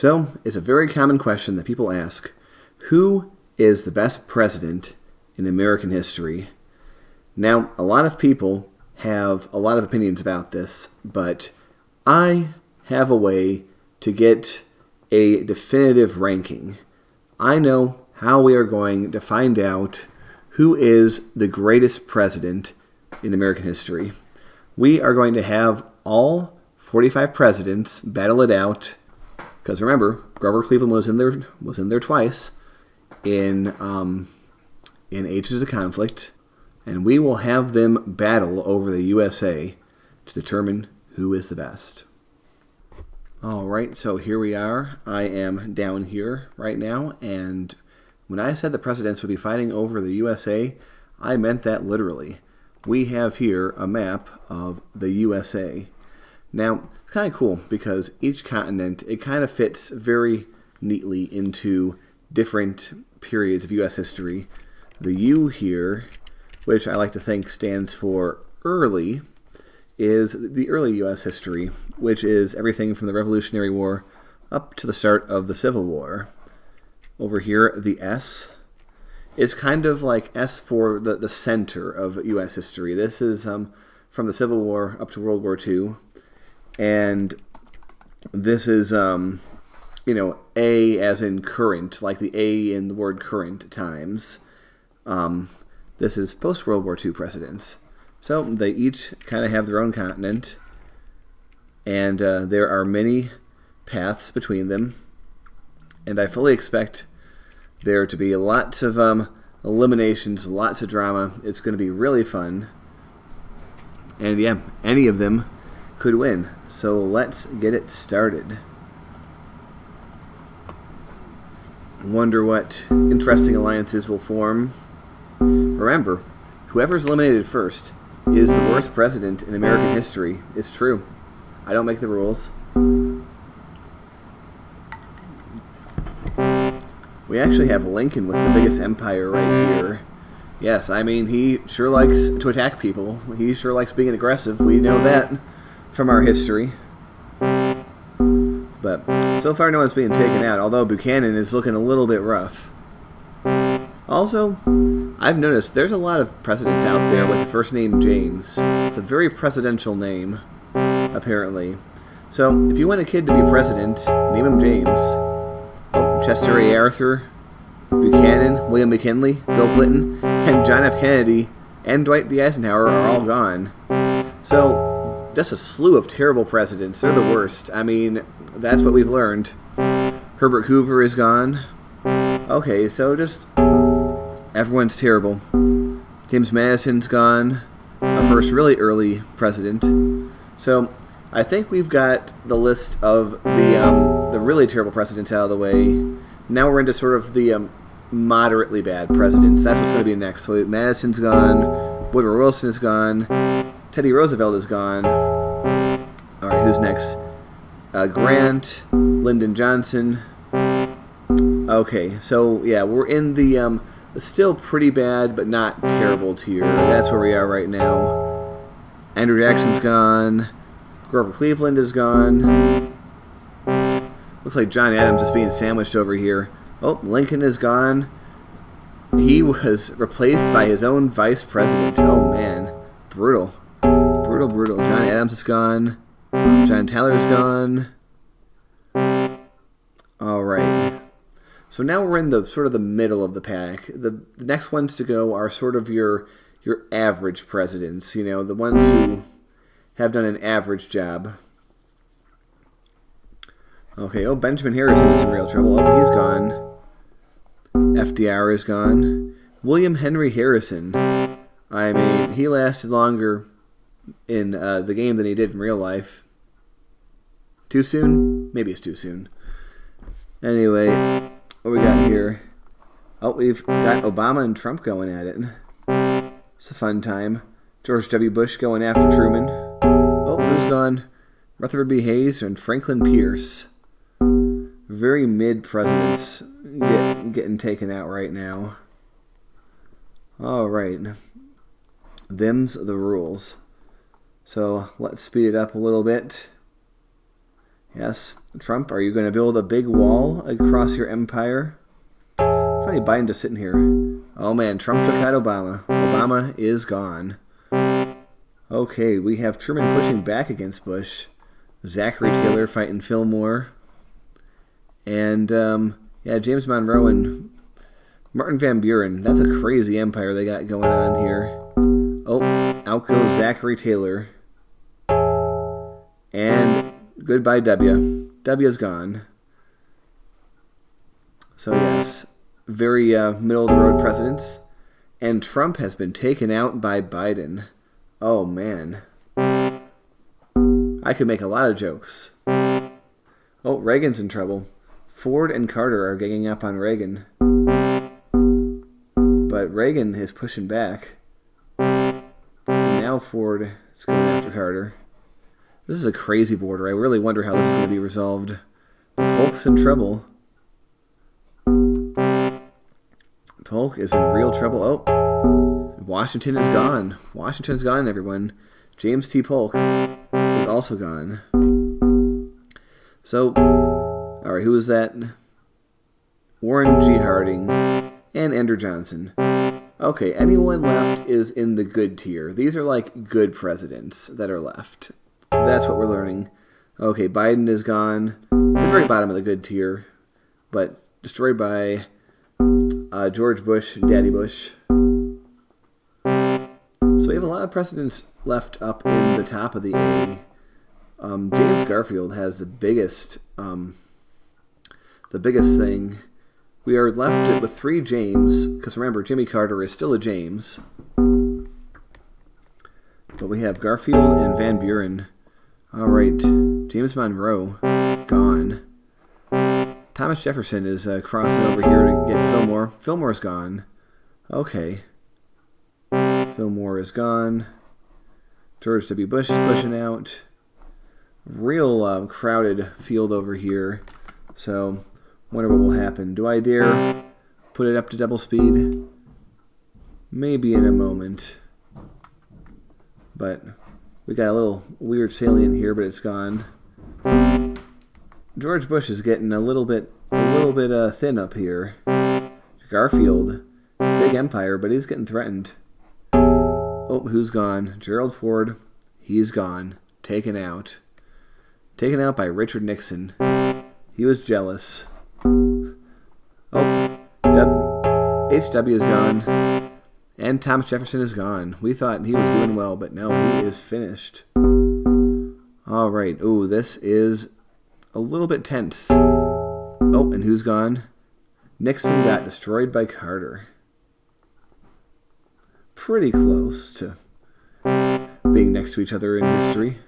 So, it's a very common question that people ask. Who is the best president in American history? Now, a lot of people have a lot of opinions about this, but I have a way to get a definitive ranking. I know how we are going to find out who is the greatest president in American history. We are going to have all 45 presidents battle it out. Because remember, Grover Cleveland was in there twice in Ages of Conflict, and we will have them battle over the USA to determine who is the best. All right, so here we are. I am down here right now, and when I said the presidents would be fighting over the USA, I meant that literally. We have here a map of the USA. Now, it's kind of cool because each continent, it kind of fits very neatly into different periods of U.S. history. The U here, which I like to think stands for early, is the early U.S. history, which is everything from the Revolutionary War up to the start of the Civil War. Over here, the S is kind of like S for the center of U.S. history. This is from the Civil War up to World War II. And this is, A as in current, like the A in the word current times. This is post-World War II presidents. So they each kind of have their own continent. And there are many paths between them. And I fully expect there to be lots of eliminations, lots of drama. It's going to be really fun. And yeah, any of them could win. So let's get it started. Wonder what interesting alliances will form. Remember, whoever's eliminated first is the worst president in American history. It's true. I don't make the rules. We actually have Lincoln with the biggest empire right here. Yes, I mean, he sure likes to attack people. He sure likes being aggressive. We know that from our history. But so far no one's being taken out, although Buchanan is looking a little bit rough. Also, I've noticed there's a lot of presidents out there with the first name James. It's a very presidential name, apparently. So, if you want a kid to be president, name him James. Chester A. Arthur, Buchanan, William McKinley, Bill Clinton, and John F. Kennedy, and Dwight D. Eisenhower are all gone. So, just a slew of terrible presidents. They're the worst. I mean, that's what we've learned. Herbert Hoover is gone. Okay, so just everyone's terrible. James Madison's gone. Our first really early president. So, I think we've got the list of the really terrible presidents out of the way. Now we're into sort of the moderately bad presidents. That's what's going to be next. So Madison's gone. Woodrow Wilson is gone. Teddy Roosevelt is gone. All right, who's next? Grant, Lyndon Johnson. Okay, so yeah, we're in the still pretty bad but not terrible tier. That's where we are right now. Andrew Jackson's gone. Grover Cleveland is gone. Looks like John Adams is being sandwiched over here. Oh, Lincoln is gone. He was replaced by his own vice president. Oh, man. Brutal. Brutal, brutal. John Adams is gone. John Tyler's gone. All right. So now we're in the sort of the middle of the pack. The next ones to go are sort of your average presidents. You know, the ones who have done an average job. Okay, oh, Benjamin Harrison is in real trouble. Oh, he's gone. FDR is gone. William Henry Harrison. I mean, he lasted longer in the game than he did in real life. Too soon? Maybe it's too soon. Anyway, what we got here? Oh, we've got Obama and Trump going at it. It's a fun time. George W. Bush going after Truman. Oh, who's gone? Rutherford B. Hayes and Franklin Pierce. Very mid presidents getting taken out right now. All right. Them's the rules. So let's speed it up a little bit. Yes. Trump, are you going to build a big wall across your empire? Funny, Biden just sitting here. Oh man, Trump took out Obama. Obama is gone. Okay, we have Truman pushing back against Bush. Zachary Taylor fighting Fillmore. And, James Monroe and Martin Van Buren. That's a crazy empire they got going on here. Oh, out goes Zachary Taylor. And goodbye, W. W's gone. So, yes, very middle-of-the-road presidents. And Trump has been taken out by Biden. Oh, man. I could make a lot of jokes. Oh, Reagan's in trouble. Ford and Carter are ganging up on Reagan. But Reagan is pushing back. And now Ford is going after Carter. This is a crazy border. I really wonder how this is going to be resolved. But Polk's in trouble. Polk is in real trouble. Oh, Washington is gone. Washington's gone, everyone. James T. Polk is also gone. So, alright, who was that? Warren G. Harding and Andrew Johnson. Okay, anyone left is in the good tier. These are like good presidents that are left. That's what we're learning. Okay, Biden is gone. The very bottom of the good tier, but destroyed by George Bush, Daddy Bush. So we have a lot of presidents left up in the top of the A. James Garfield has the biggest thing. We are left with 3 James, because remember, Jimmy Carter is still a James. But we have Garfield and Van Buren. Alright, James Monroe, gone. Thomas Jefferson is crossing over here to get Fillmore. Fillmore's gone. Okay. Fillmore is gone. George W. Bush is pushing out. Real crowded field over here. So, wonder what will happen. Do I dare put it up to double speed? Maybe in a moment. But we got a little weird salient here, but it's gone. George Bush is getting a little bit thin up here. Garfield, big empire, but he's getting threatened. Oh, who's gone? Gerald Ford, he's gone. Taken out. Taken out by Richard Nixon. He was jealous. Oh, H.W. is gone. And Thomas Jefferson is gone. We thought he was doing well, but no, he is finished. Alright, ooh, this is a little bit tense. Oh, and who's gone? Nixon got destroyed by Carter. Pretty close to being next to each other in history.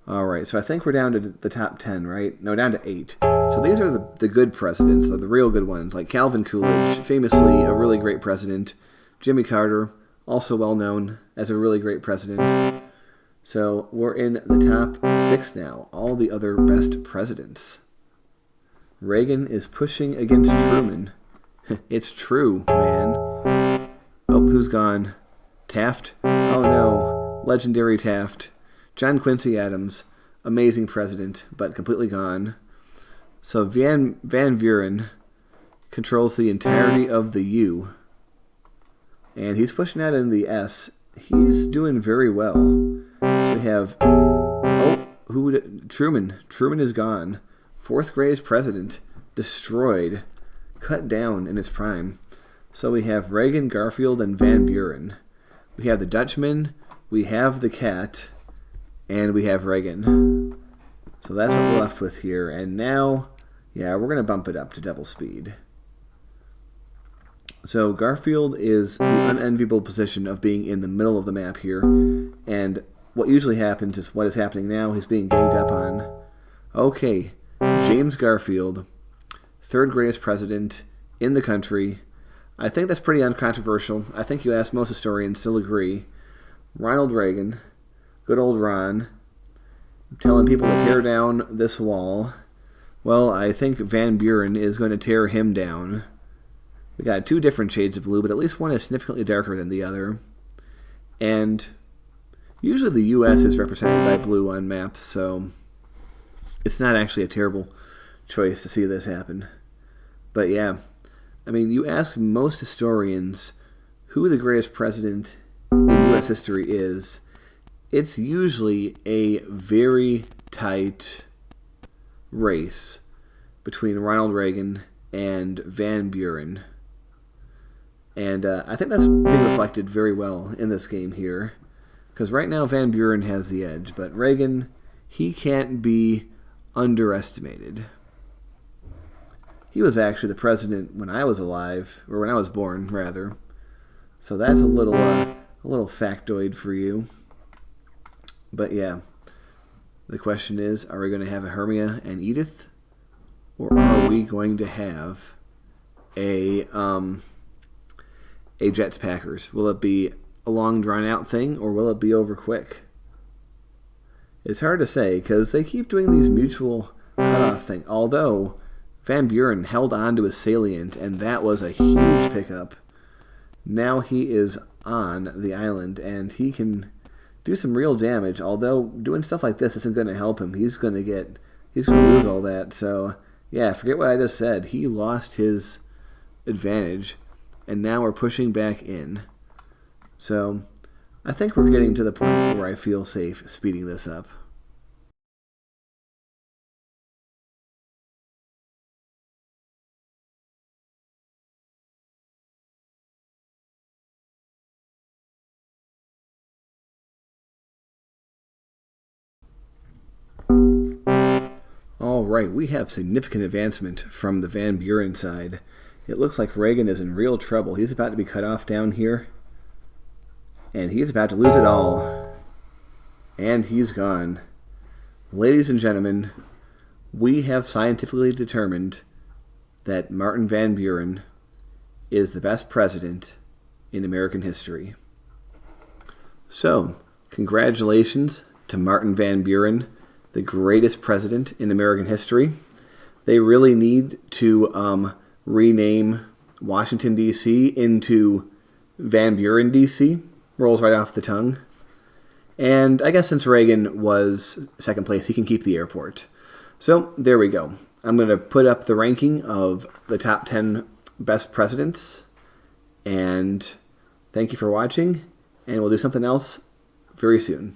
Alright, so I think we're down to the top 10, right? No, down to 8. So these are the good presidents, the real good ones, like Calvin Coolidge, famously a really great president. Jimmy Carter, also well known as a really great president. So we're in the top 6 now, all the other best presidents. Reagan is pushing against Truman. It's true, man. Oh, who's gone? Taft? Oh no, legendary Taft. John Quincy Adams, amazing president, but completely gone. So Van Buren controls the entirety of the U. And he's pushing out in the S. He's doing very well. So we have, Truman. Truman is gone. 4th greatest president, destroyed, cut down in its prime. So we have Reagan, Garfield, and Van Buren. We have the Dutchman, we have the cat, and we have Reagan. So that's what we're left with here. And now, we're going to bump it up to double speed. So Garfield is the unenviable position of being in the middle of the map here. And what usually happens is what is happening now. He's being ganged up on. Okay, James Garfield, 3rd greatest president in the country. I think that's pretty uncontroversial. I think you ask most historians still agree. Ronald Reagan, good old Ron, telling people to tear down this wall. Well, I think Van Buren is going to tear him down. We got 2 different shades of blue, but at least one is significantly darker than the other. And, Usually the U.S. is represented by blue on maps, so it's not actually a terrible choice to see this happen. But yeah, I mean, you ask most historians who the greatest president in U.S. history is, it's usually a very tight race between Ronald Reagan and Van Buren. And I think that's being reflected very well in this game here. Because right now Van Buren has the edge, but Reagan, he can't be underestimated. He was actually the president when I was alive, or when I was born, rather. So that's a little factoid for you. But yeah, the question is, are we going to have a Hermia and Edith? Or are we going to have a Jets Packers? Will it be a long drawn out thing, or will it be over quick? It's hard to say because they keep doing these mutual cutoff thing. Although Van Buren held on to his salient, and that was a huge pickup. Now he is on the island, and he can do some real damage. Although doing stuff like this isn't going to help him. He's going to lose all that. So yeah, forget what I just said. He lost his advantage, and now we're pushing back in. So I think we're getting to the point where I feel safe speeding this up. All right, we have significant advancement from the Van Buren side. It looks like Reagan is in real trouble. He's about to be cut off down here. And he's about to lose it all. And he's gone. Ladies and gentlemen, we have scientifically determined that Martin Van Buren is the best president in American history. So, congratulations to Martin Van Buren, the greatest president in American history. They really need to rename Washington, D.C. into Van Buren, D.C., rolls right off the tongue. And I guess since Reagan was second place, he can keep the airport. So there we go. I'm going to put up the ranking of the top 10 best presidents. And thank you for watching. And we'll do something else very soon.